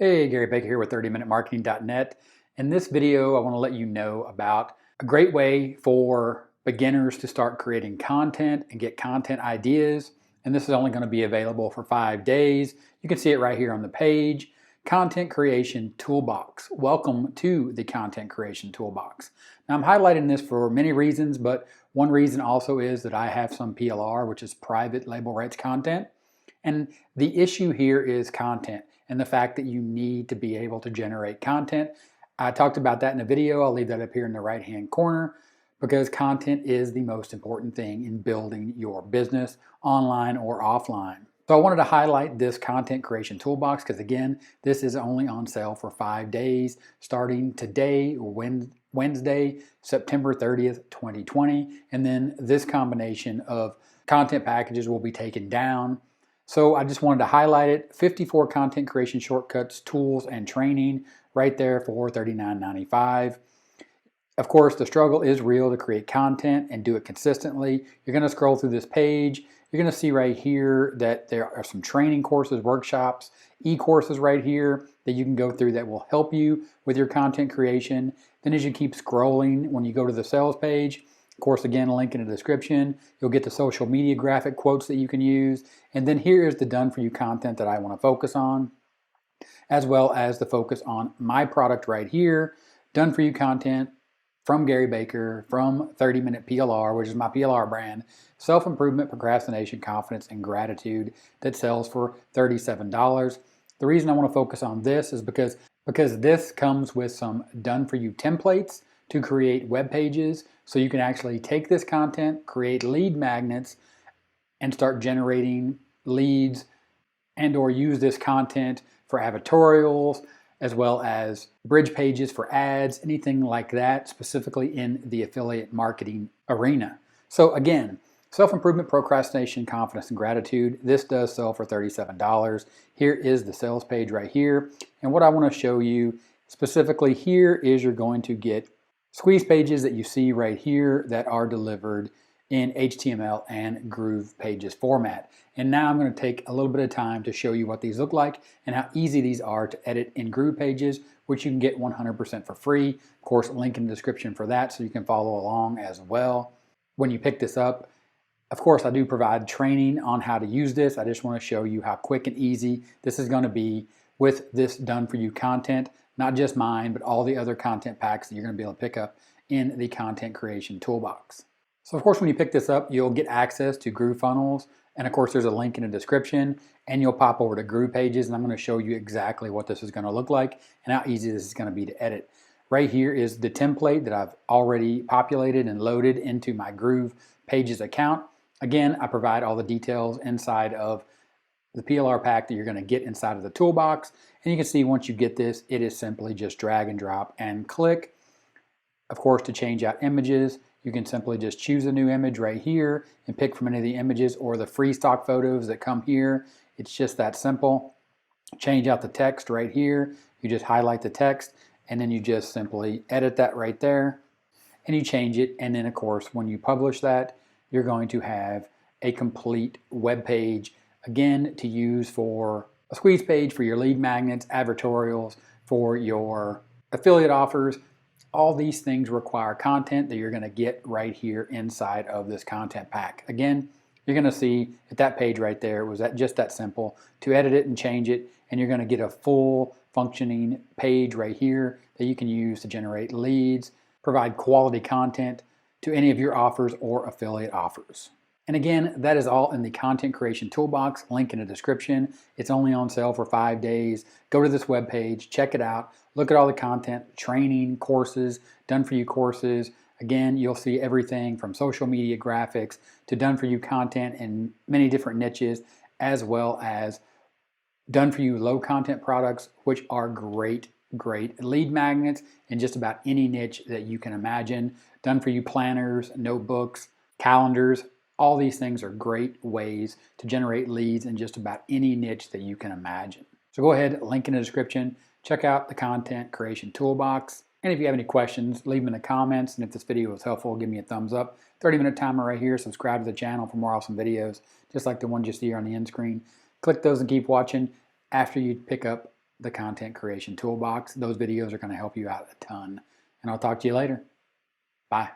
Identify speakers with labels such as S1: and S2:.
S1: Hey, Gary Baker here with 30minutemarketing.net. In this video, I want to let you know about a great way for beginners to start creating content and get content ideas. And this is only going to be available for 5 days. You can see it right here on the page. Content Creation Toolbox. Welcome to the Content Creation Toolbox. Now, I'm highlighting this for many reasons, but one reason also is that I have some PLR, which is private label rights content. And the issue here is content and the fact that you need to be able to generate content. I talked about that in a video. I'll leave that up here in the right-hand corner because content is the most important thing in building your business online or offline. So I wanted to highlight this content creation toolbox because again, this is only on sale for 5 days starting today, Wednesday, September 30th, 2020. And then this combination of content packages will be taken down. So I just wanted to highlight it. 54 content creation shortcuts, tools, and training right there for $39.95. Of course, the struggle is real to create content and do it consistently. You're going to scroll through this page. You're going to see right here that there are some training courses, workshops, e-courses right here that you can go through that will help you with your content creation. Then as you keep scrolling, when you go to the sales page, of course, again, a link in the description. You'll get the social media graphic quotes that you can use. And then here is the done for you content that I want to focus on, as well as the focus on my product right here. Done for you content from Gary Baker, from 30 Minute PLR, which is my PLR brand. Self-improvement, procrastination, confidence, and gratitude that sells for $37. The reason I want to focus on this is because this comes with some done for you templates to create web pages. So you can actually take this content, create lead magnets, and start generating leads and or use this content for advertorials, as well as bridge pages for ads, anything like that, specifically in the affiliate marketing arena. So again, self-improvement, procrastination, confidence, and gratitude. This does sell for $37. Here is the sales page right here. And what I want to show you specifically here is you're going to get squeeze pages that you see right here that are delivered in HTML and Groove Pages format. And now I'm going to take a little bit of time to show you what these look like and how easy these are to edit in Groove Pages, which you can get 100% for free. Of course, link in the description for that so you can follow along as well. When you pick this up, of course, I do provide training on how to use this. I just want to show you how quick and easy this is going to be with this done for you content. Not just mine, but all the other content packs that you're going to be able to pick up in the content creation toolbox. So of course, when you pick this up, you'll get access to Groove Funnels. And of course, there's a link in the description and you'll pop over to Groove Pages and I'm going to show you exactly what this is going to look like and how easy this is going to be to edit. Right here is the template that I've already populated and loaded into my Groove Pages account. Again, I provide all the details inside of the PLR pack that you're going to get inside of the toolbox. And you can see once you get this, it is simply just drag and drop and click. Of course, to change out images, you can simply just choose a new image right here and pick from any of the images or the free stock photos that come here. It's just that simple. Change out the text right here. You just highlight the text and then you just simply edit that right there and you change it. And then of course, when you publish that, you're going to have a complete web page again to use for a squeeze page for your lead magnets, advertorials, for your affiliate offers. All these things require content that you're going to get right here inside of this content pack. Again, you're going to see at that page right there, was that just that simple to edit it and change it, and you're going to get a full functioning page right here that you can use to generate leads, provide quality content to any of your offers or affiliate offers. And again, that is all in the content creation toolbox, link in the description. It's only on sale for 5 days. Go to this webpage, check it out, look at all the content, training, courses, done for you courses. Again, you'll see everything from social media graphics to done for you content in many different niches, as well as done for you low content products, which are great lead magnets in just about any niche that you can imagine. Done for you planners, notebooks, calendars. All these things are great ways to generate leads in just about any niche that you can imagine. So go ahead, link in the description, check out the content creation toolbox. And if you have any questions, leave them in the comments. And if this video was helpful, give me a thumbs up. 30-minute timer right here. Subscribe to the channel for more awesome videos, just like the ones you see here on the end screen. Click those and keep watching. After you pick up the content creation toolbox. Those videos are going to help you out a ton. And I'll talk to you later. Bye.